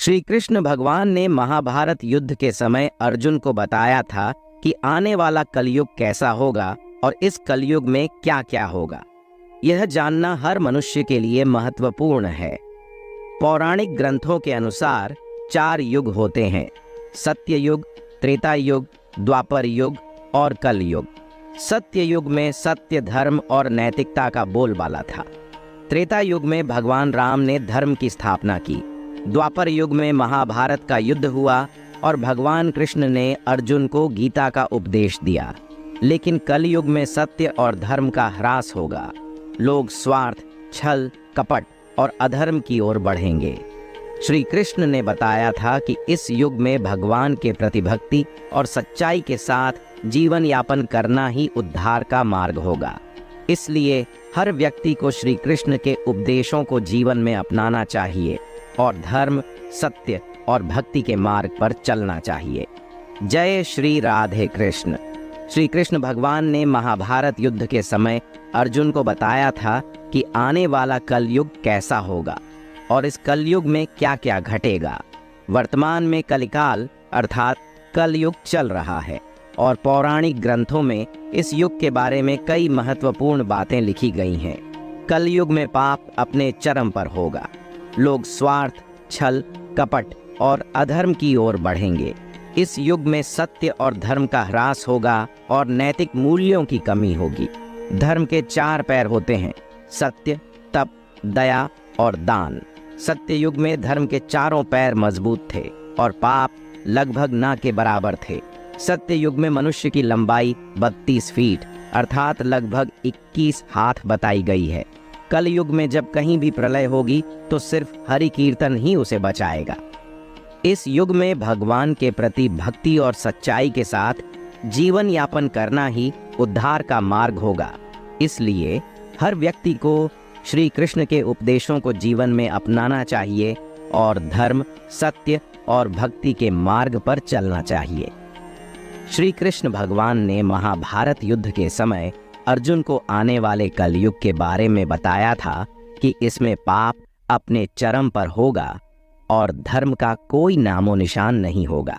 श्री कृष्ण भगवान ने महाभारत युद्ध के समय अर्जुन को बताया था कि आने वाला कलयुग कैसा होगा और इस कलयुग में क्या क्या होगा। यह जानना हर मनुष्य के लिए महत्वपूर्ण है। पौराणिक ग्रंथों के अनुसार 4 युग होते हैं: सत्य युग, त्रेता युग, द्वापर युग और कलयुग। सत्य युग में सत्य, धर्म और नैतिकता का बोलबाला था। त्रेता युग में भगवान राम ने धर्म की स्थापना की। द्वापर युग में महाभारत का युद्ध हुआ और भगवान कृष्ण ने अर्जुन को गीता का उपदेश दिया। लेकिन कलयुग में सत्य और धर्म का ह्रास होगा। लोग स्वार्थ, छल, कपट और अधर्म की ओर बढ़ेंगे। श्री कृष्ण ने बताया था कि इस युग में भगवान के प्रति भक्ति और सच्चाई के साथ जीवन यापन करना ही उद्धार का मार्ग होगा। इसलिए हर व्यक्ति को श्री कृष्ण के उपदेशों को जीवन में अपनाना चाहिए और धर्म, सत्य और भक्ति के मार्ग पर चलना चाहिए। जय श्री राधे कृष्ण। श्री कृष्ण भगवान ने महाभारत युद्ध के समय अर्जुन को बताया था कि आने वाला कलयुग कैसा होगा और इस कलयुग में क्या क्या घटेगा। वर्तमान में कलिकाल अर्थात कलयुग चल रहा है और पौराणिक ग्रंथों में इस युग के बारे में कई महत्वपूर्ण बातें लिखी गई हैं। कलयुग में पाप अपने चरम पर होगा। लोग स्वार्थ, छल, कपट और अधर्म की ओर बढ़ेंगे। इस युग में सत्य और धर्म का ह्रास होगा और नैतिक मूल्यों की कमी होगी। धर्म के 4 पैर होते हैं: सत्य, तप, दया और दान। सत्य युग में धर्म के चारों पैर मजबूत थे और पाप लगभग ना के बराबर थे। सत्य युग में मनुष्य की लंबाई 32 फीट अर्थात लगभग 21 हाथ बताई गई है। कल युग में जब कहीं भी प्रलय होगी तो सिर्फ हरि कीर्तन ही उसे बचाएगा। इस युग में भगवान के प्रति भक्ति और सच्चाई के साथ जीवन यापन करना ही उद्धार का मार्ग होगा। इसलिए हर व्यक्ति को श्री कृष्ण के उपदेशों को जीवन में अपनाना चाहिए और धर्म, सत्य और भक्ति के मार्ग पर चलना चाहिए। श्री कृष्ण भगवान ने महाभारत युद्ध के समय अर्जुन को आने वाले कलयुग के बारे में बताया था कि इसमें पाप अपने चरम पर होगा और धर्म का कोई नामो निशान नहीं होगा।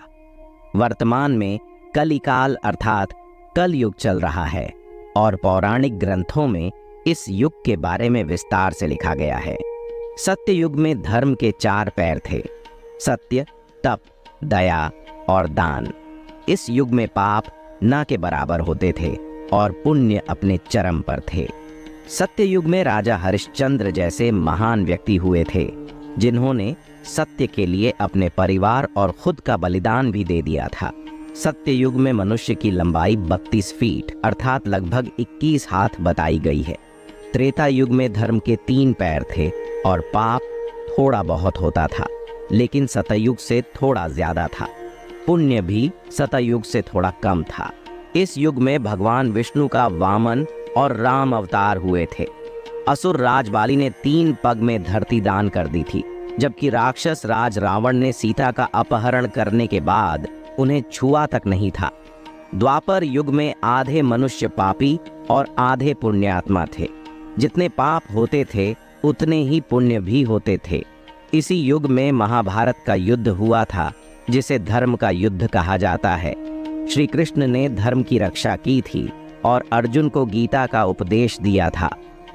वर्तमान में कलिकाल अर्थात कलयुग चल रहा है और पौराणिक ग्रंथों में इस युग के बारे में विस्तार से लिखा गया है। सत्य युग में धर्म के 4 पैर थे: सत्य, तप, दया और दान। इस युग में पाप ना के बराबर होते थे और पुण्य अपने चरम पर थे। सत्य युग में राजा हरिश्चंद्र जैसे महान व्यक्ति हुए थे जिन्होंने सत्य के लिए अपने परिवार और खुद का बलिदान भी दे दिया था। सत्य युग में मनुष्य की लंबाई 32 फीट अर्थात लगभग 21 हाथ बताई गई है। त्रेता युग में धर्म के 3 पैर थे और पाप थोड़ा बहुत होता था, लेकिन सतयुग से थोड़ा ज्यादा था। पुण्य भी सतयुग से थोड़ा कम था। इस युग में भगवान विष्णु का वामन और राम अवतार हुए थे। असुर राज बाली ने 3 पग में धरती दान कर दी थी, जबकि राक्षस राज रावण ने सीता का अपहरण करने के बाद उन्हें छुआ तक नहीं था। द्वापर युग में आधे मनुष्य पापी और आधे पुण्यात्मा थे। जितने पाप होते थे उतने ही पुण्य भी होते थे। इसी युग में महाभारत का युद्ध हुआ था, जिसे धर्म का युद्ध कहा जाता है। श्री कृष्ण ने धर्म की रक्षा की थी और अर्जुन को गीता का उपदेश दिया था।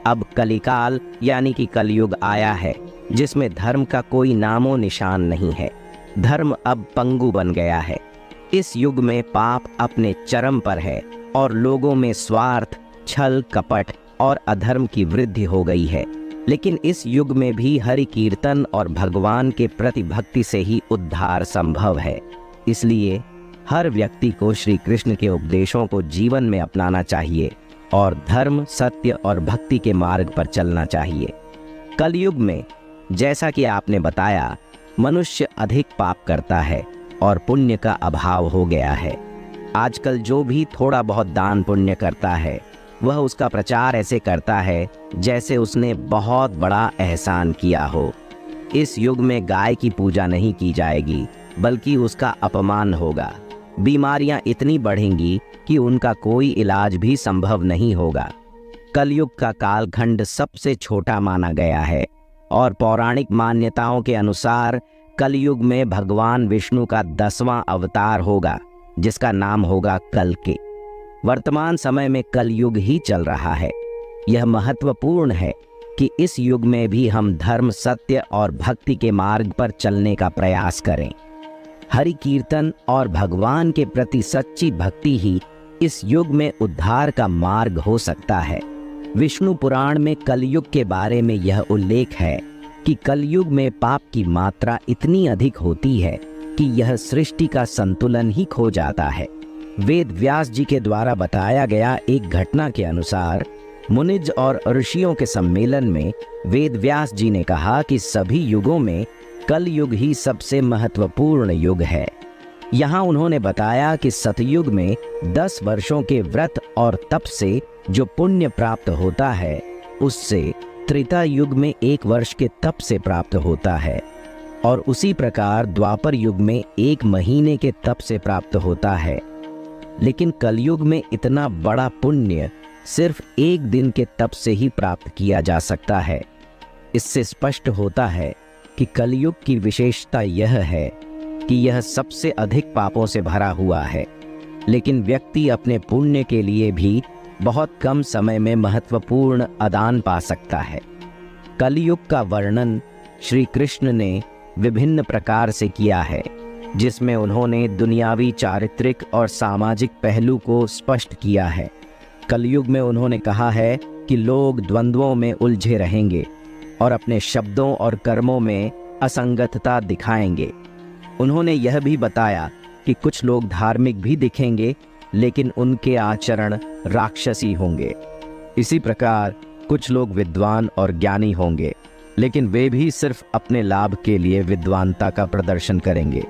अब कलिकाल यानी कि कलयुग आया है, जिसमें धर्म का कोई नामो निशान नहीं है। धर्म अब पंगु बन गया है। इस युग में पाप अपने चरम पर है और लोगों में स्वार्थ, छल, कपट और अधर्म की वृद्धि हो गई है। लेकिन इस युग में भी हरि कीर्तन और भगवान के प्रति भक्ति से ही उद्धार संभव है। इसलिए हर व्यक्ति को श्री कृष्ण के उपदेशों को जीवन में अपनाना चाहिए और धर्म, सत्य और भक्ति के मार्ग पर चलना चाहिए। कलयुग में जैसा कि आपने बताया, मनुष्य अधिक पाप करता है और पुण्य का अभाव हो गया है। आजकल जो भी थोड़ा बहुत दान पुण्य करता है, वह उसका प्रचार ऐसे करता है जैसे उसने बहुत बड़ा एहसान किया हो। इस युग में गाय की पूजा नहीं की जाएगी, बल्कि उसका अपमान होगा। बीमारियां इतनी बढ़ेंगी कि उनका कोई इलाज भी संभव नहीं होगा। कलयुग का कालखंड सबसे छोटा माना गया है और पौराणिक मान्यताओं के अनुसार कलयुग में भगवान विष्णु का 10वां अवतार होगा, जिसका नाम होगा कल्कि। वर्तमान समय में कलयुग ही चल रहा है। यह महत्वपूर्ण है कि इस युग में भी हम धर्म, सत्य और भक्ति के मार्ग पर चलने का प्रयास करें। हरि कीर्तन और भगवान के प्रति सच्ची भक्ति ही इस युग में उद्धार का मार्ग हो सकता है। विष्णु पुराण में कलयुग के बारे में यह उल्लेख है कि कलयुग में पाप की मात्रा इतनी अधिक होती है कि यह सृष्टि का संतुलन ही खो जाता है। वेद व्यास जी के द्वारा बताया गया एक घटना के अनुसार मुनिज और ऋषियों के सम्मेलन में वेद व्यास जी ने कहा कि सभी युगों में कलयुग ही सबसे महत्वपूर्ण युग है। यहाँ उन्होंने बताया कि सतयुग में 10 वर्षों के व्रत और तप से जो पुण्य प्राप्त होता है, उससे त्रेता युग में 1 वर्ष के तप से प्राप्त होता है, और उसी प्रकार द्वापर युग में 1 महीने के तप से प्राप्त होता है। लेकिन कलयुग में इतना बड़ा पुण्य सिर्फ 1 दिन के तप से ही प्राप्त किया जा सकता है। इससे स्पष्ट होता है कि कलयुग की विशेषता यह है कि यह सबसे अधिक पापों से भरा हुआ है, लेकिन व्यक्ति अपने पुण्य के लिए भी बहुत कम समय में महत्वपूर्ण आदान पा सकता है। कलयुग का वर्णन श्री कृष्ण ने विभिन्न प्रकार से किया है, जिसमें उन्होंने दुनियावी, चारित्रिक और सामाजिक पहलू को स्पष्ट किया है। कलयुग में उन्होंने कहा है कि लोग द्वंद्वों में उलझे रहेंगे और अपने शब्दों और कर्मों में असंगतता दिखाएंगे। उन्होंने यह भी बताया कि कुछ लोग धार्मिक भी दिखेंगे, लेकिन उनके आचरण राक्षसी होंगे। इसी प्रकार कुछ लोग विद्वान और ज्ञानी होंगे, लेकिन वे भी सिर्फ अपने लाभ के लिए विद्वानता का प्रदर्शन करेंगे।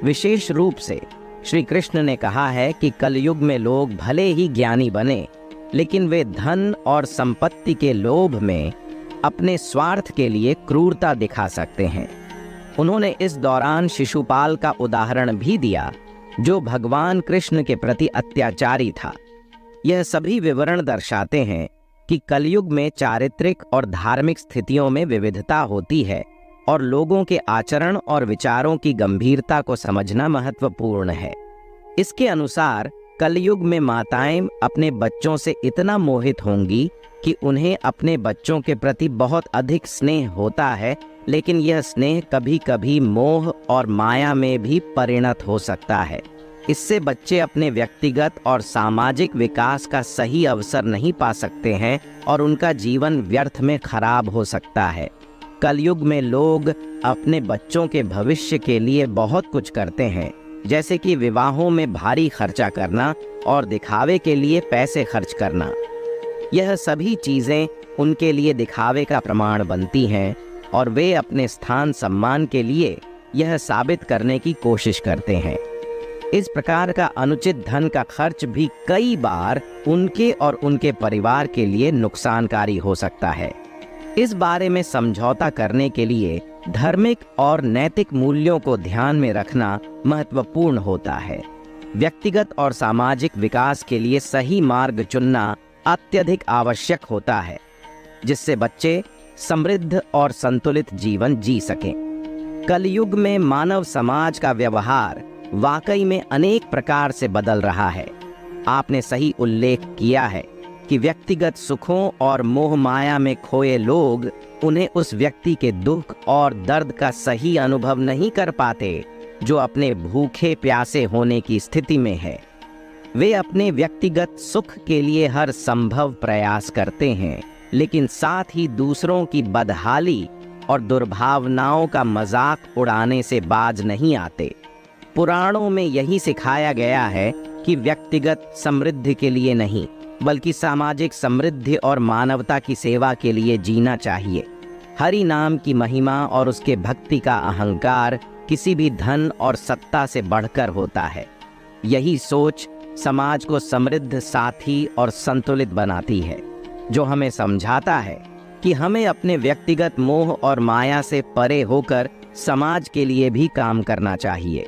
विशेष रूप से श्री कृष्ण ने कहा है कि कलयुग में लोग भले ही ज्ञानी बने, लेकिन वे धन और संपत्ति के लोभ में अपने स्वार्थ के लिए क्रूरता दिखा सकते हैं। उन्होंने इस दौरान शिशुपाल का उदाहरण भी दिया, जो भगवान कृष्ण के प्रति अत्याचारी था। यह सभी विवरण दर्शाते हैं कि कलयुग में चारित्रिक और धार्मिक स्थितियों में विविधता होती है और लोगों के आचरण और विचारों की गंभीरता को समझना महत्वपूर्ण है। इसके अनुसार कलयुग में माताएं अपने बच्चों से इतना मोहित होंगी कि उन्हें अपने बच्चों के प्रति बहुत अधिक स्नेह होता है, लेकिन यह स्नेह कभी कभी मोह और माया में भी परिणत हो सकता है। इससे बच्चे अपने व्यक्तिगत और सामाजिक विकास का सही अवसर नहीं पा सकते हैं और उनका जीवन व्यर्थ में खराब हो सकता है। कलयुग में लोग अपने बच्चों के भविष्य के लिए बहुत कुछ करते हैं, जैसे कि विवाहों में भारी खर्चा करना और दिखावे के लिए पैसे खर्च करना। यह सभी चीज़ें उनके लिए दिखावे का प्रमाण बनती हैं और वे अपने स्थान सम्मान के लिए यह साबित करने की कोशिश करते हैं। इस प्रकार का अनुचित धन का खर्च भी कई बार उनके और उनके परिवार के लिए नुकसानकारी हो सकता है। इस बारे में समझौता करने के लिए धार्मिक और नैतिक मूल्यों को ध्यान में रखना महत्वपूर्ण होता है। व्यक्तिगत और सामाजिक विकास के लिए सही मार्ग चुनना अत्यधिक आवश्यक होता है, जिससे बच्चे समृद्ध और संतुलित जीवन जी सकें। कलयुग में मानव समाज का व्यवहार वाकई में अनेक प्रकार से बदल रहा है। आपने सही उल्लेख किया है कि व्यक्तिगत सुखों और मोह माया में खोए लोग उन्हें उस व्यक्ति के दुख और दर्द का सही अनुभव नहीं कर पाते जो अपने भूखे प्यासे होने की स्थिति में है। वे अपने व्यक्तिगत सुख के लिए हर संभव प्रयास करते हैं, लेकिन साथ ही दूसरों की बदहाली और दुर्भावनाओं का मजाक उड़ाने से बाज नहीं आते। पुराणों में यही सिखाया गया है कि व्यक्तिगत समृद्धि के लिए नहीं, बल्कि सामाजिक समृद्धि और मानवता की सेवा के लिए जीना चाहिए। हरि नाम की महिमा और उसके भक्ति का अहंकार किसी भी धन और सत्ता से बढ़कर होता है। यही सोच समाज को समृद्ध, साथी और संतुलित बनाती है, जो हमें समझाता है कि हमें अपने व्यक्तिगत मोह और माया से परे होकर समाज के लिए भी काम करना चाहिए।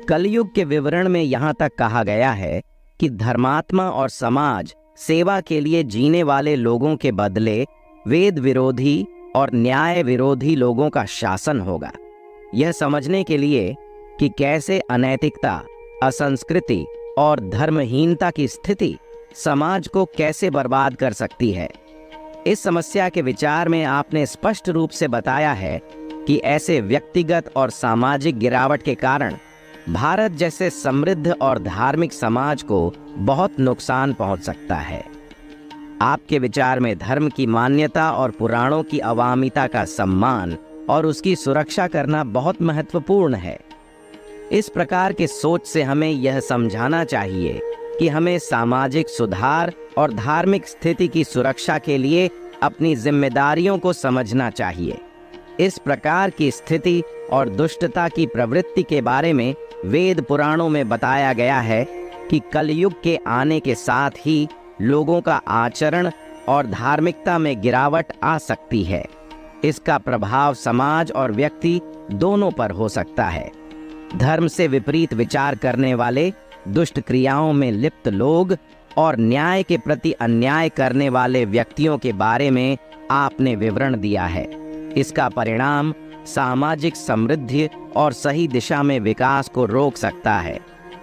कलयुग के विवरण में यहाँ तक कहा गया है कि धर्मात्मा और समाज सेवा के लिए जीने वाले लोगों के बदले वेद विरोधी और न्याय विरोधी लोगों का शासन होगा। यह समझने के लिए कि कैसे अनैतिकता, असंस्कृति और धर्महीनता की स्थिति समाज को कैसे बर्बाद कर सकती है। इस समस्या के विचार में आपने स्पष्ट रूप से बताया है कि ऐसे व्यक्तिगत और सामाजिक गिरावट के कारण भारत जैसे समृद्ध और धार्मिक समाज को बहुत नुकसान पहुंच सकता है। आपके विचार में धर्म की मान्यता और पुराणों की अवामिता का सम्मान और उसकी सुरक्षा करना बहुत महत्वपूर्ण है। इस प्रकार के सोच से हमें यह समझाना चाहिए कि हमें सामाजिक सुधार और धार्मिक स्थिति की सुरक्षा के लिए अपनी जिम्मेदारियों को समझना चाहिए। इस प्रकार की स्थिति और दुष्टता की प्रवृत्ति के बारे में वेद पुराणों में बताया गया है कि कलयुग के आने के साथ ही लोगों का आचरण और धार्मिकता में गिरावट आ सकती है। इसका प्रभाव समाज और व्यक्ति दोनों पर हो सकता है। धर्म से विपरीत विचार करने वाले, दुष्ट क्रियाओं में लिप्त लोग और न्याय के प्रति अन्याय करने वाले व्यक्तियों के बारे में आपने विवरण दिया है। इसका परिणाम सामाजिक समृद्धि और सही दिशा में विकास को रोक सकता है।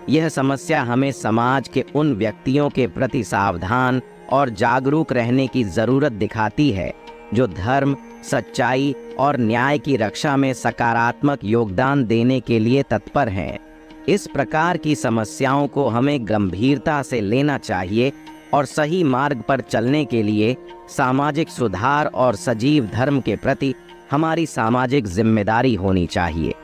यह समस्या हमें समाज के उन व्यक्तियों के प्रति सावधान और जागरूक रहने की जरूरत दिखाती है जो धर्म, सच्चाई और न्याय की रक्षा में सकारात्मक योगदान देने के लिए तत्पर हैं। इस प्रकार की समस्याओं को हमें गंभीरता से लेना चाहिए और सही मार्ग पर चलने के लिए सामाजिक सुधार और सजीव धर्म के प्रति हमारी सामाजिक जिम्मेदारी होनी चाहिए।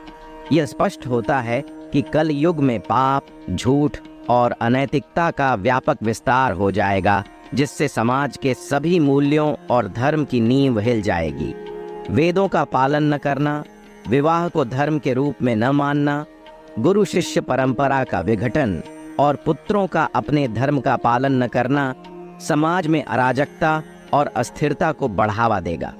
यह स्पष्ट होता है कि कल युग में पाप, झूठ और अनैतिकता का व्यापक विस्तार हो जाएगा, जिससे समाज के सभी मूल्यों और धर्म की नींव हिल जाएगी। वेदों का पालन न करना, विवाह को धर्म के रूप में न मानना, गुरु शिष्य परंपरा का विघटन और पुत्रों का अपने धर्म का पालन न करना समाज में अराजकता और अस्थिरता को बढ़ावा देगा।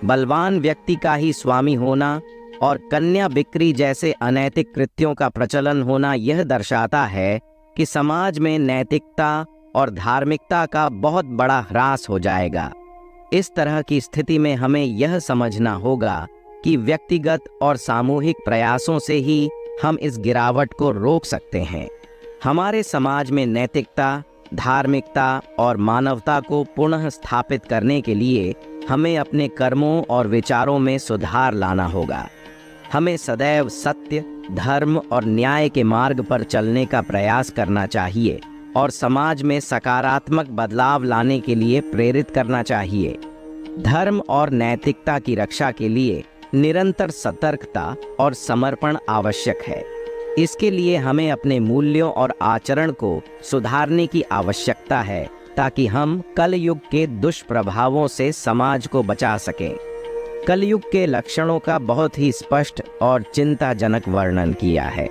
बलवान व्यक्ति का ही स्वामी होना और कन्या बिक्री जैसे अनैतिक कृत्यों का प्रचलन होना यह दर्शाता है कि समाज में नैतिकता और धार्मिकता का बहुत बड़ा ह्रास हो जाएगा। इस तरह की स्थिति में हमें यह समझना होगा कि व्यक्तिगत और सामूहिक प्रयासों से ही हम इस गिरावट को रोक सकते हैं। हमारे समाज में नैतिकता, धार्मिकता और मानवता को पुनः स्थापित करने के लिए हमें अपने कर्मों और विचारों में सुधार लाना होगा। हमें सदैव सत्य, धर्म और न्याय के मार्ग पर चलने का प्रयास करना चाहिए और समाज में सकारात्मक बदलाव लाने के लिए प्रेरित करना चाहिए। धर्म और नैतिकता की रक्षा के लिए निरंतर सतर्कता और समर्पण आवश्यक है। इसके लिए हमें अपने मूल्यों और आचरण को सुधारने की आवश्यकता है ताकि हम कलयुग के दुष्प्रभावों से समाज को बचा सकें। कलयुग के लक्षणों का बहुत ही स्पष्ट और चिंताजनक वर्णन किया है।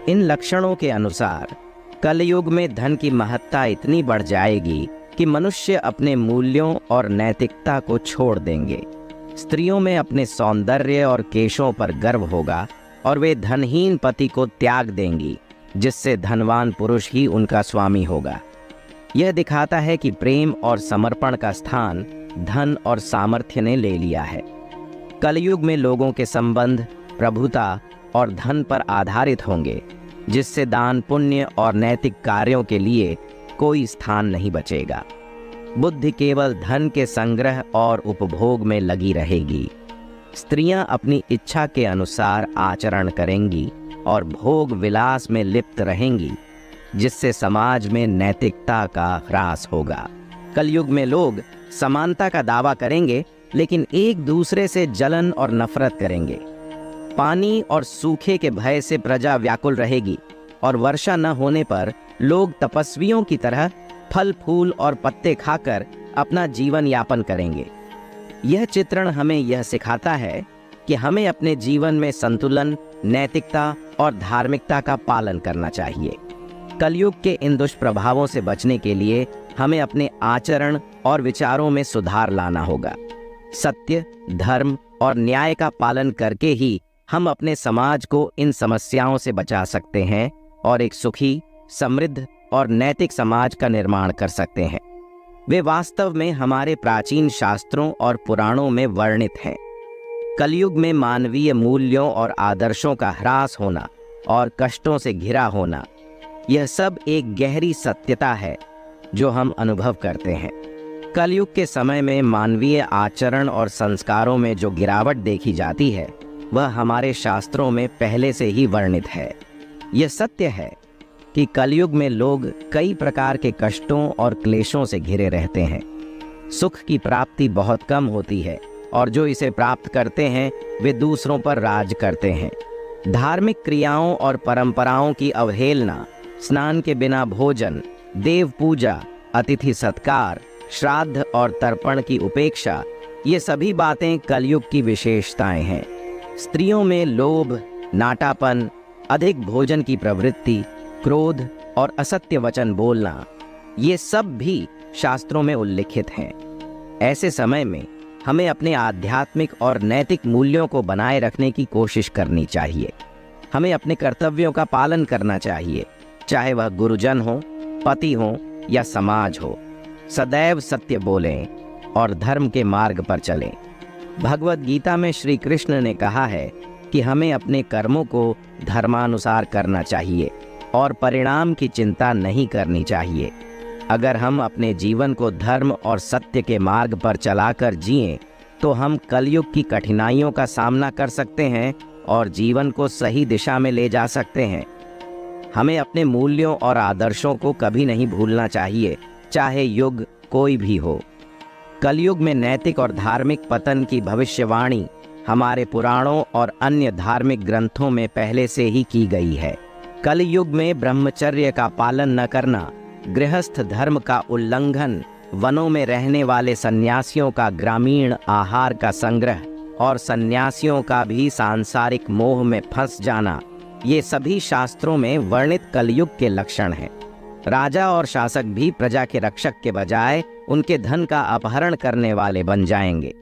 इन लक्षणों के अनुसार कलयुग में धन की महत्ता इतनी बढ़ जाएगी कि मनुष्य अपने मूल्यों और नैतिकता को छोड़ देंगे। स्त्रियों में अपने सौंदर्य और केशों पर गर्व होगा और वे धनहीन पति को त्याग देंगी, जिससे धनवान पुरुष ही उनका स्वामी होगा। यह दिखाता है कि प्रेम और समर्पण का स्थान धन और सामर्थ्य ने ले लिया है। कलयुग में लोगों के संबंध प्रभुता और धन पर आधारित होंगे, जिससे दान, पुण्य और नैतिक कार्यों के लिए कोई स्थान नहीं बचेगा। बुद्धि केवल धन के संग्रह और उपभोग में लगी रहेगी। स्त्रियां अपनी इच्छा के अनुसार आचरण करेंगी और भोग विलास में लिप्त रहेंगी, जिससे समाज में नैतिकता का ह्रास होगा। कलयुग में लोग समानता का दावा करेंगे, लेकिन एक दूसरे से जलन और नफरत करेंगे। पानी और सूखे के भय से प्रजा व्याकुल रहेगी और वर्षा न होने पर लोग तपस्वियों की तरह फल, फूल और पत्ते खाकर अपना जीवन यापन करेंगे। यह चित्रण हमें यह सिखाता है कि हमें अपने जीवन में संतुलन, नैतिकता और धार्मिकता का पालन करना चाहिए। कलयुग के इन दुष्प्रभावों से बचने के लिए हमें अपने आचरण और विचारों में सुधार लाना होगा। सत्य, धर्म और न्याय का पालन करके ही हम अपने समाज को इन समस्याओं से बचा सकते हैं और एक सुखी, समृद्ध और नैतिक समाज का निर्माण कर सकते हैं। वे वास्तव में हमारे प्राचीन शास्त्रों और पुराणों में वर्णित हैं। कलयुग में मानवीय मूल्यों और आदर्शों का ह्रास होना और कष्टों से घिरा होना, यह सब एक गहरी सत्यता है जो हम अनुभव करते हैं। कलयुग के समय में मानवीय आचरण और संस्कारों में जो गिरावट देखी जाती है वह हमारे शास्त्रों में पहले से ही वर्णित है। यह सत्य है कि कलयुग में लोग कई प्रकार के कष्टों और क्लेशों से घिरे रहते हैं। सुख की प्राप्ति बहुत कम होती है और जो इसे प्राप्त करते हैं वे दूसरों पर राज करते हैं। धार्मिक क्रियाओं और परंपराओं की अवहेलना, स्नान के बिना भोजन, देव पूजा, अतिथि सत्कार, श्राद्ध और तर्पण की उपेक्षा, ये सभी बातें कलयुग की विशेषताएं हैं। स्त्रियों में लोभ, नाटापन, अधिक भोजन की प्रवृत्ति, क्रोध और असत्य वचन बोलना, ये सब भी शास्त्रों में उल्लिखित हैं। ऐसे समय में हमें अपने आध्यात्मिक और नैतिक मूल्यों को बनाए रखने की कोशिश करनी चाहिए। हमें अपने कर्तव्यों का पालन करना चाहिए, चाहे वह गुरुजन हो, पति हो या समाज हो। सदैव सत्य बोलें और धर्म के मार्ग पर चलें। भगवद गीता में श्री कृष्ण ने कहा है कि हमें अपने कर्मों को धर्मानुसार करना चाहिए और परिणाम की चिंता नहीं करनी चाहिए। अगर हम अपने जीवन को धर्म और सत्य के मार्ग पर चलाकर जिएं, तो हम कलयुग की कठिनाइयों का सामना कर सकते हैं और जीवन को सही दिशा में ले जा सकते हैं। हमें अपने मूल्यों और आदर्शों को कभी नहीं भूलना चाहिए, चाहे युग कोई भी हो। कलयुग में नैतिक और धार्मिक पतन की भविष्यवाणी हमारे पुराणों और अन्य धार्मिक ग्रंथों में पहले से ही की गई है। कलयुग में ब्रह्मचर्य का पालन न करना, गृहस्थ धर्म का उल्लंघन, वनों में रहने वाले सन्यासियों का ग्रामीण आहार का संग्रह और सन्यासियों का भी सांसारिक मोह में फंस जाना, ये सभी शास्त्रों में वर्णित कलयुग के लक्षण हैं। राजा और शासक भी प्रजा के रक्षक के बजाय उनके धन का अपहरण करने वाले बन जाएंगे।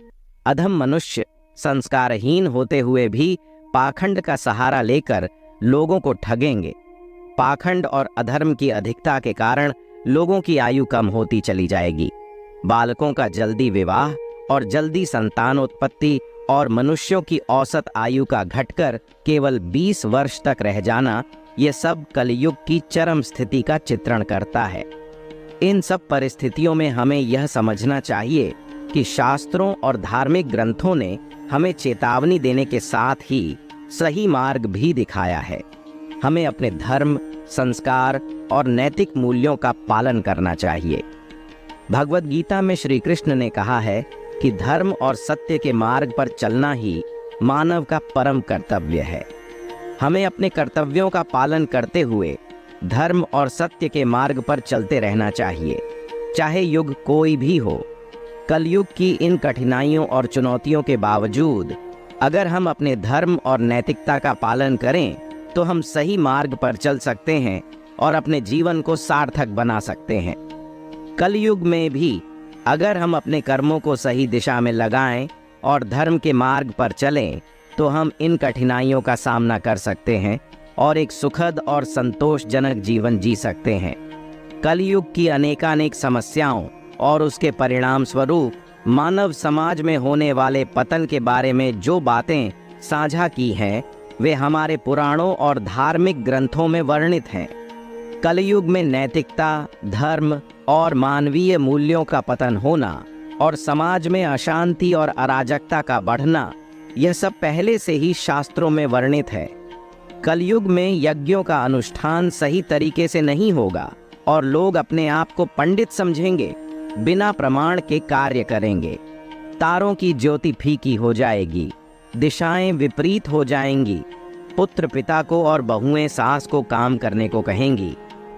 अधम मनुष्य संस्कारहीन होते हुए भी पाखंड का सहारा लेकर लोगों को ठगेंगे। पाखंड और अधर्म की अधिकता के कारण लोगों की आयु कम होती चली जाएगी। बालकों का जल्दी विवाह और जल्दी संतानोत्पत्ति और मनुष्यों की औसत आयु का घटकर केवल 20 वर्ष तक रह जाना, ये सब कलयुग की चरम स्थिति का चित्रण करता है। इन सब परिस्थितियों में हमें यह समझना चाहिए कि शास्त्रों और धार्मिक ग्रंथों ने हमें चेतावनी देने के साथ ही सही मार्ग भी दिखाया है। हमें अपने धर्म, संस्कार और नैतिक मूल्यों का पालन करना चाहिए। भगवद गीता में श्री कृष्ण ने कहा है कि धर्म और सत्य के मार्ग पर चलना ही मानव का परम कर्तव्य है। हमें अपने कर्तव्यों का पालन करते हुए धर्म और सत्य के मार्ग पर चलते रहना चाहिए, चाहे युग कोई भी हो। कलयुग की इन कठिनाइयों और चुनौतियों के बावजूद अगर हम अपने धर्म और नैतिकता का पालन करें तो हम सही मार्ग पर चल सकते हैं और अपने जीवन को सार्थक बना सकते हैं। कलयुग में भी अगर हम अपने कर्मों को सही दिशा में लगाएं और धर्म के मार्ग पर चलें तो हम इन कठिनाइयों का सामना कर सकते हैं और एक सुखद और संतोषजनक जीवन जी सकते हैं। कलयुग की अनेकानेक समस्याओं और उसके परिणाम स्वरूप मानव समाज में होने वाले पतन के बारे में जो बातें साझा की हैं, वे हमारे पुराणों और धार्मिक ग्रंथों में वर्णित हैं। कलयुग में नैतिकता, धर्म और मानवीय मूल्यों का पतन होना और समाज में अशांति और अराजकता का बढ़ना, यह सब पहले से ही शास्त्रों में वर्णित है। कलयुग में यज्ञों का अनुष्ठान सही तरीके से नहीं होगा और लोग अपने आप को पंडित समझेंगे, बिना प्रमाण के कार्य करेंगे। तारों की ज्योति फीकी हो जाएगी, दिशाएं विपरीत हो जाएंगी। पुत्र पिता को और बहुएं सास को काम करने को कहेंगी।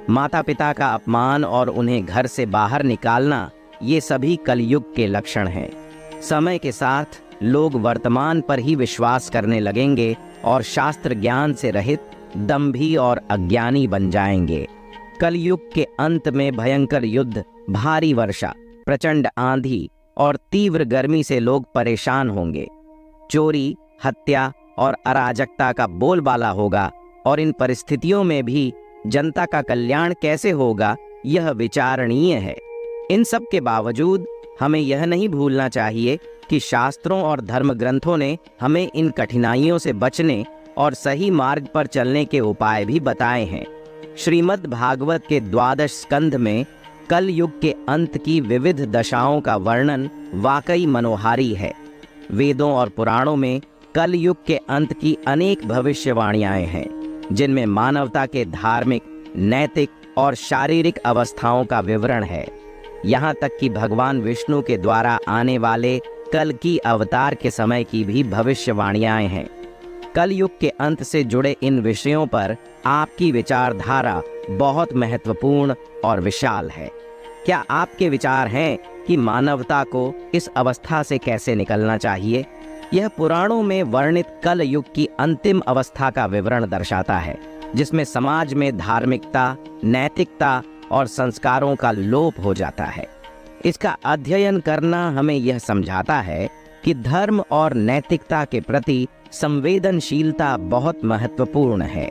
माता पिता का अपमान और उन्हें घर से बाहर निकालना, ये सभी कलयुग के लक्षण हैं। समय के साथ लोग वर्तमान पर ही विश्वास करने लगेंगे और शास्त्र ज्ञान से रहित दंभी और अज्ञानी बन जाएंगे। कलयुग के अंत में भयंकर युद्ध, भारी वर्षा, प्रचंड आंधी और तीव्र गर्मी से लोग परेशान होंगे। चोरी, हत्या और अराजकता का बोलबाला होगा और इन परिस्थितियों में भी जनता का कल्याण कैसे होगा, यह विचारणीय है। इन सब के बावजूद हमें यह नहीं भूलना चाहिए कि शास्त्रों और धर्म ग्रंथों ने हमें इन कठिनाइयों से बचने और सही मार्ग पर चलने के उपाय भी बताए हैं। श्रीमद् भागवत के 12 स्कंध में कल युग के अंत की विविध दशाओं का वर्णन वाकई मनोहारी है। वेदों और पुराणों में कल युग के अंत की अनेक भविष्यवाणियां हैं, जिनमें मानवता के धार्मिक, नैतिक और शारीरिक अवस्थाओं का विवरण है। यहाँ तक कि भगवान विष्णु के द्वारा आने वाले कल की अवतार के समय की भी भविष्यवाणियां हैं। कल युग के अंत से जुड़े इन विषयों पर आपकी विचारधारा बहुत महत्वपूर्ण और विशाल है। क्या आपके विचार हैं कि मानवता को इस अवस्था से कैसे निकलना चाहिए? यह पुराणों में वर्णित कल युग की अंतिम अवस्था का विवरण दर्शाता है, जिसमें समाज में धार्मिकता, नैतिकता और संस्कारों का लोप हो जाता है। इसका अध्ययन करना हमें यह समझाता है कि धर्म और नैतिकता के प्रति संवेदनशीलता बहुत महत्वपूर्ण है।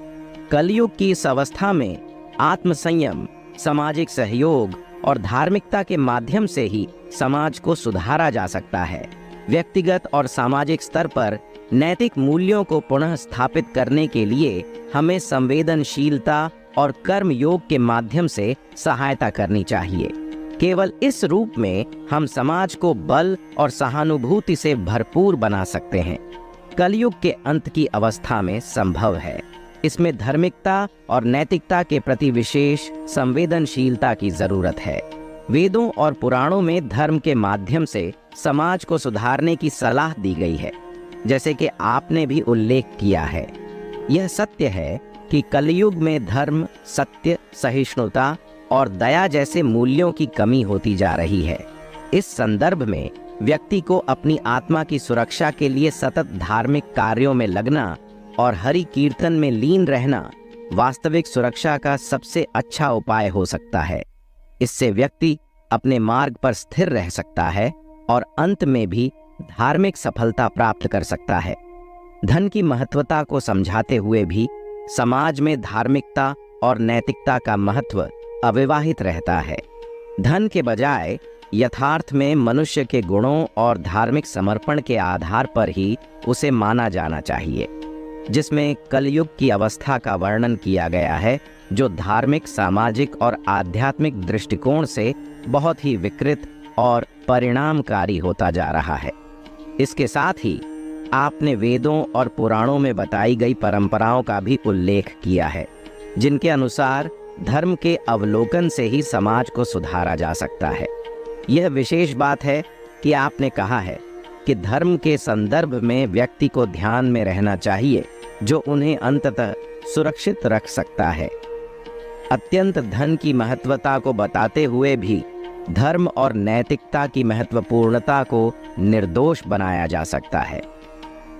कलयुग की इस अवस्था में आत्मसंयम, सामाजिक सहयोग और धार्मिकता के माध्यम से ही समाज को सुधारा जा सकता है। व्यक्तिगत और सामाजिक स्तर पर नैतिक मूल्यों को पुनः स्थापित करने के लिए हमें संवेदनशीलता और कर्म योग के माध्यम से सहायता करनी चाहिए। केवल इस रूप में हम समाज को बल और सहानुभूति से भरपूर बना सकते हैं। कलयुग के अंत की अवस्था में संभव है। इसमें धार्मिकता और नैतिकता के प्रति विशेष संवेदनशीलता की जरूरत है। वेदों और पुराणों में धर्म के माध्यम से समाज को सुधारने की सलाह दी गई है, जैसे कि आपने भी उल्लेख किया है। यह सत्य है कि कलयुग में धर्म, सत्य, सहिष्णुता और दया जैसे मूल्यों की कमी होती जा रही है। इस संदर्भ में व्यक्ति को अपनी आत्मा की सुरक्षा के लिए सतत धार्मिक कार्यों में लगना और हरि कीर्तन में लीन रहना वास्तविक सुरक्षा का सबसे अच्छा उपाय हो सकता है। इससे व्यक्ति अपने मार्ग पर स्थिर रह सकता है और अंत में भी धार्मिक सफलता प्राप्त कर सकता है। धन की महत्वता को समझाते हुए भी समाज में धार्मिकता और नैतिकता का महत्व अविवाहित रहता है। धन के बजाय यथार्थ में मनुष्य के गुणों और धार्मिक समर्पण के आधार पर ही उसे माना जाना चाहिए, जिसमें कलयुग की अवस्था का वर्णन किया गया है, जो धार्मिक, सामाजिक और आध्यात्मिक दृष्टिकोण से बहुत ही विकृत और परिणामकारी होता जा रहा है। इसके साथ ही आपने वेदों और पुराणों में बताई गई परंपराओं का भी उल्लेख किया है, जिनके अनुसार धर्म के अवलोकन से ही समाज को सुधारा जा सकता है। यह विशेष बात है कि आपने कहा है कि धर्म के संदर्भ में व्यक्ति को ध्यान में रहना चाहिए, जो उन्हें अंततः सुरक्षित रख सकता है। अत्यंत धन की महत्वता को बताते हुए भी धर्म और नैतिकता की महत्वपूर्णता को निर्दोष बनाया जा सकता है।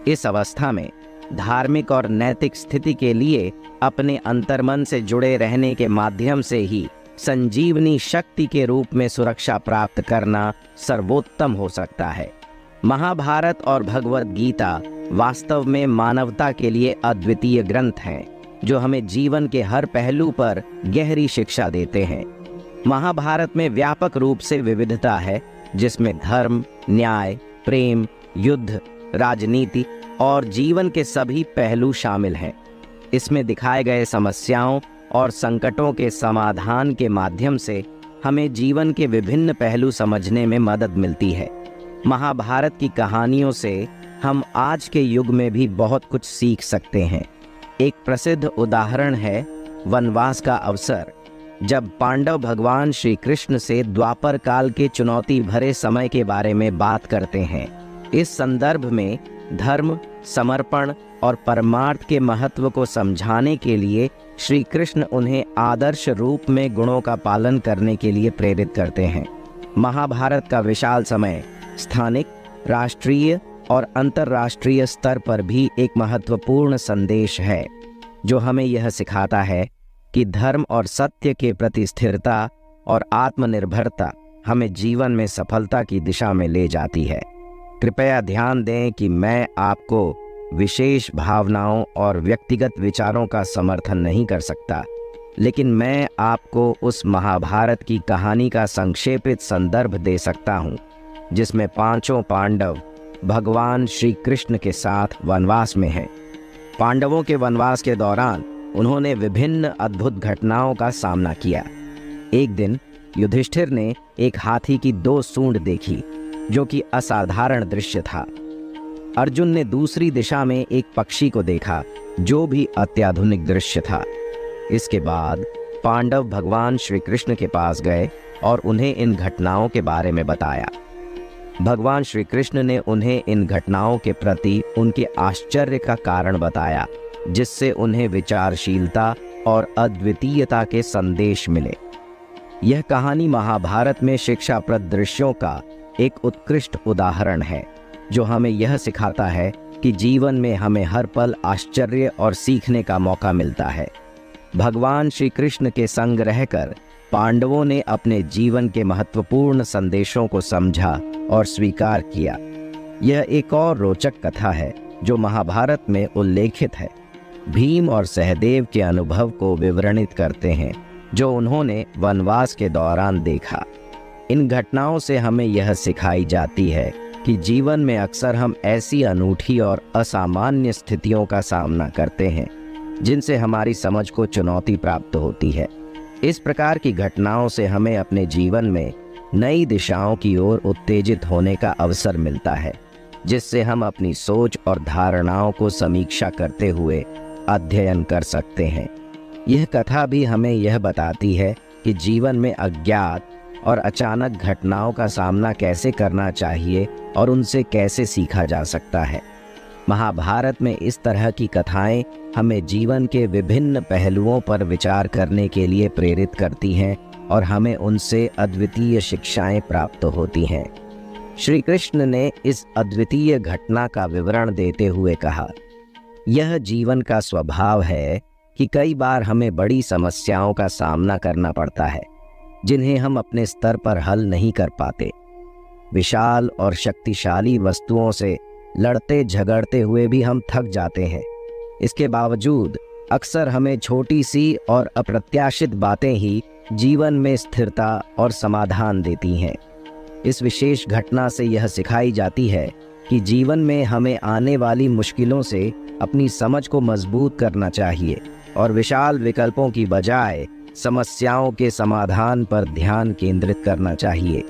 इस अवस्था में धार्मिक और नैतिक स्थिति के लिए अपने अंतर्मन से जुड़े रहने के माध्यम से ही संजीवनी शक्ति के रूप में सुरक्षा प्राप्त करना सर्वोत्तम हो सकता है। महाभारत और भगवद गीता वास्तव में मानवता के लिए अद्वितीय ग्रंथ हैं, जो हमें जीवन के हर पहलू पर गहरी शिक्षा देते हैं। महाभारत में व्यापक रूप से विविधता है, जिसमें धर्म, न्याय, प्रेम, युद्ध, राजनीति और जीवन के सभी पहलू शामिल हैं। इसमें दिखाए गए समस्याओं और संकटों के समाधान के माध्यम से हमें जीवन के विभिन्न पहलू समझने में मदद मिलती है। महाभारत की कहानियों से हम आज के युग में भी बहुत कुछ सीख सकते हैं। एक प्रसिद्ध उदाहरण है वनवास का अवसर, जब पांडव भगवान श्री कृष्ण से द्वापर काल के चुनौती भरे समय के बारे में बात करते हैं। इस संदर्भ में धर्म, समर्पण और परमार्थ के महत्व को समझाने के लिए श्री कृष्ण उन्हें आदर्श रूप में गुणों का पालन करने के लिए प्रेरित करते हैं। महाभारत का विशाल समय स्थानिक, राष्ट्रीय और अंतर्राष्ट्रीय स्तर पर भी एक महत्वपूर्ण संदेश है, जो हमें यह सिखाता है कि धर्म और सत्य के प्रति स्थिरता और आत्मनिर्भरता हमें जीवन में सफलता की दिशा में ले जाती है। कृपया ध्यान दें कि मैं आपको विशेष भावनाओं और व्यक्तिगत विचारों का समर्थन नहीं कर सकता, लेकिन मैं आपको उस महाभारत की कहानी का संक्षेपित संदर्भ दे सकता हूँ, जिसमें पांचों पांडव भगवान श्री कृष्ण के साथ वनवास में हैं। पांडवों के वनवास के दौरान उन्होंने विभिन्न अद्भुत घटनाओं का सामना किया। एक दिन युधिष्ठिर ने एक हाथी की 2 सूंड देखी, जो कि असाधारण दृश्य था। अर्जुन ने दूसरी दिशा में एक पक्षी को देखा, जो भी अत्याधुनिक दृश्य था। इसके बाद पांडव भगवान श्री कृष्ण के पास गए और उन्हें इन घटनाओं के बारे में बताया। भगवान श्री कृष्ण ने उन्हें इन घटनाओं के प्रति उनके आश्चर्य का कारण बताया, जिससे उन्हें विचारशीलता और अद्वितीयता के संदेश मिले। यह कहानी महाभारत में शिक्षाप्रद दृश्यों का एक उत्कृष्ट उदाहरण है, जो हमें यह सिखाता है कि जीवन में हमें हर पल आश्चर्य और सीखने का मौका मिलता है। भगवान श्री कृष्ण के संग रहकर पांडवों ने अपने जीवन के महत्वपूर्ण संदेशों को समझा और स्वीकार किया। यह एक और रोचक कथा है जो महाभारत में उल्लेखित है। भीम और सहदेव के अनुभव को विवरणित करते हैं, जो उन्होंने वनवास के दौरान देखा। इन घटनाओं से हमें यह सिखाई जाती है कि जीवन में अक्सर हम ऐसी अनूठी और असामान्य स्थितियों का सामना करते हैं, जिनसे हमारी समझ को चुनौती प्राप्त होती है। इस प्रकार की घटनाओं से हमें अपने जीवन में नई दिशाओं की ओर उत्तेजित होने का अवसर मिलता है, जिससे हम अपनी सोच और धारणाओं को समीक्षा करते हुए अध्ययन कर सकते हैं। यह कथा भी हमें यह बताती है कि जीवन में अज्ञात और अचानक घटनाओं का सामना कैसे करना चाहिए और उनसे कैसे सीखा जा सकता है। महाभारत में इस तरह की कथाएं हमें जीवन के विभिन्न पहलुओं पर विचार करने के लिए प्रेरित करती हैं और हमें उनसे अद्वितीय शिक्षाएं प्राप्त होती हैं। श्री कृष्ण ने इस अद्वितीय घटना का विवरण देते हुए कहा, यह जीवन का स्वभाव है कि कई बार हमें बड़ी समस्याओं का सामना करना पड़ता है, जिन्हें हम अपने स्तर पर हल नहीं कर पाते। विशाल और शक्तिशाली वस्तुओं से लड़ते झगड़ते हुए भी हम थक जाते हैं। इसके बावजूद अक्सर हमें छोटी सी और अप्रत्याशित बातें ही जीवन में स्थिरता और समाधान देती हैं। इस विशेष घटना से यह सिखाई जाती है कि जीवन में हमें आने वाली मुश्किलों से अपनी समझ को मजबूत करना चाहिए और विशाल विकल्पों की बजाय समस्याओं के समाधान पर ध्यान केंद्रित करना चाहिए।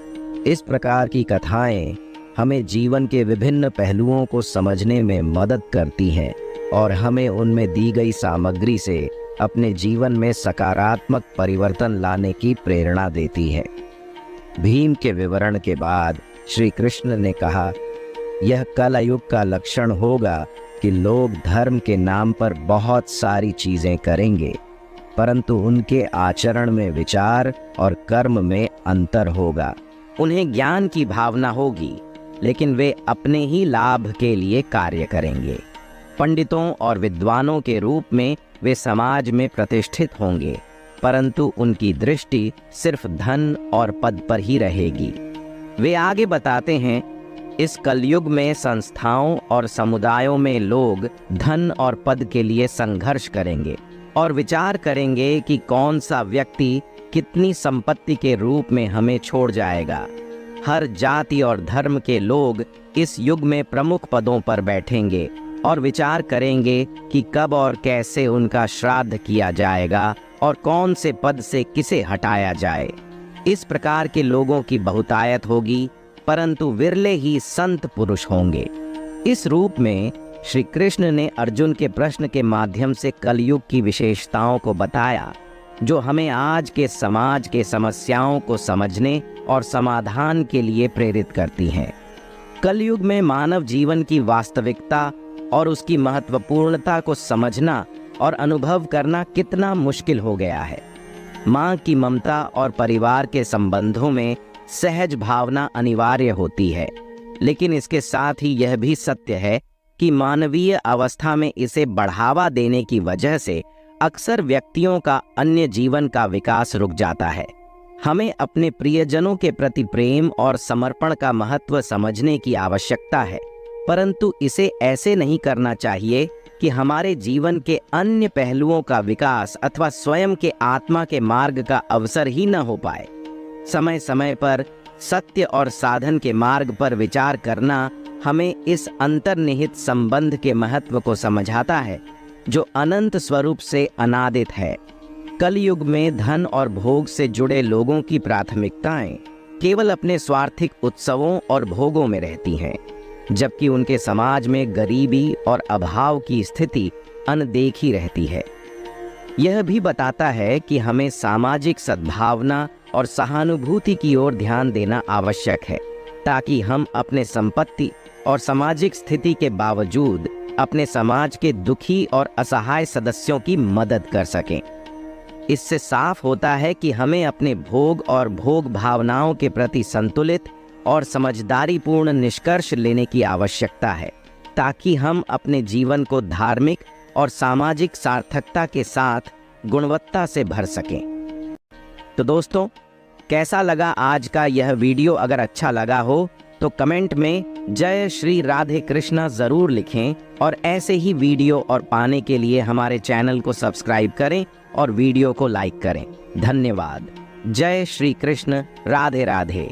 इस प्रकार की कथाएं हमें जीवन के विभिन्न पहलुओं को समझने में मदद करती हैं और हमें उनमें दी गई सामग्री से अपने जीवन में सकारात्मक परिवर्तन लाने की प्रेरणा देती है। भीम के विवरण के बाद श्री कृष्ण ने कहा, यह कलयुग का लक्षण होगा कि लोग धर्म के नाम पर बहुत सारी चीजें करेंगे, परंतु उनके आचरण में विचार और कर्म में अंतर होगा। उन्हें ज्ञान की भावना होगी, लेकिन वे अपने ही लाभ के लिए कार्य करेंगे। पंडितों और विद्वानों के रूप में वे समाज में प्रतिष्ठित होंगे, परंतु उनकी दृष्टि सिर्फ धन और पद पर ही रहेगी। वे आगे बताते हैं, इस कलयुग में संस्थाओं और समुदायों में लोग धन और पद के लिए संघर्ष करेंगे और विचार करेंगे कि कौन सा व्यक्ति कितनी संपत्ति के रूप में हमें छोड़ जाएगा। हर जाति और धर्म के लोग इस युग में प्रमुख पदों पर बैठेंगे और विचार करेंगे कि कब और कैसे उनका श्राद्ध किया जाएगा और कौन से पद से किसे हटाया जाए। इस प्रकार के लोगों की बहुतायत होगी, परंतु विरले ही संत पुरुष होंगे। इस रूप में श्री कृष्ण ने अर्जुन के प्रश्न के माध्यम से कलयुग की विशेषताओं को बताया, जो हमें आज के समाज के समस्याओं को समझने और समाधान के लिए प्रेरित करती हैं। कलयुग में मानव जीवन की वास्तविकता और उसकी महत्वपूर्णता को समझना और अनुभव करना कितना मुश्किल हो गया है। माँ की ममता और परिवार के संबंधों में सहज भावना अनिवार्य होती है, लेकिन इसके साथ ही यह भी सत्य है कि मानवीय अवस्था में इसे बढ़ावा देने की वजह से अक्सर व्यक्तियों का अन्य जीवन का विकास रुक जाता है। हमें अपने प्रियजनों के प्रति प्रेम और समर्पण का महत्व समझने की आवश्यकता है, परंतु इसे ऐसे नहीं करना चाहिए कि हमारे जीवन के अन्य पहलुओं का विकास अथवा स्वयं के आत्मा के मार्ग का अवसर ही न हो पाए। समय समय पर सत्य और साधन के मार्ग पर विचार करना हमें इस अंतर्निहित संबंध के महत्व को समझाता है जो अनंत स्वरूप से अनादित है। कलयुग में धन और भोग से जुड़े लोगों की प्राथमिकताएं केवल अपने स्वार्थिक उत्सवों और भोगों में रहती हैं, जबकि उनके समाज में गरीबी और अभाव की स्थिति अनदेखी रहती है। यह भी बताता है कि हमें सामाजिक सद्भावना और सहानुभूति की ओर ध्यान देना आवश्यक है, ताकि हम अपने संपत्ति और सामाजिक स्थिति के बावजूद अपने समाज के दुखी और असहाय सदस्यों की मदद कर सकें। इससे साफ होता है कि हमें अपने भोग और भोग भावनाओं के प्रति संतुलित और समझदारीपूर्ण निष्कर्ष लेने की आवश्यकता है, ताकि हम अपने जीवन को धार्मिक और सामाजिक सार्थकता के साथ गुणवत्ता से भर सकें। तो दोस्तों, कैसा लगा आज का यह वीडियो? अगर अच्छा लगा हो तो कमेंट में जय श्री राधे कृष्णा जरूर लिखें और ऐसे ही वीडियो और पाने के लिए हमारे चैनल को सब्सक्राइब करें और वीडियो को लाइक करें। धन्यवाद। जय श्री कृष्ण। राधे राधे।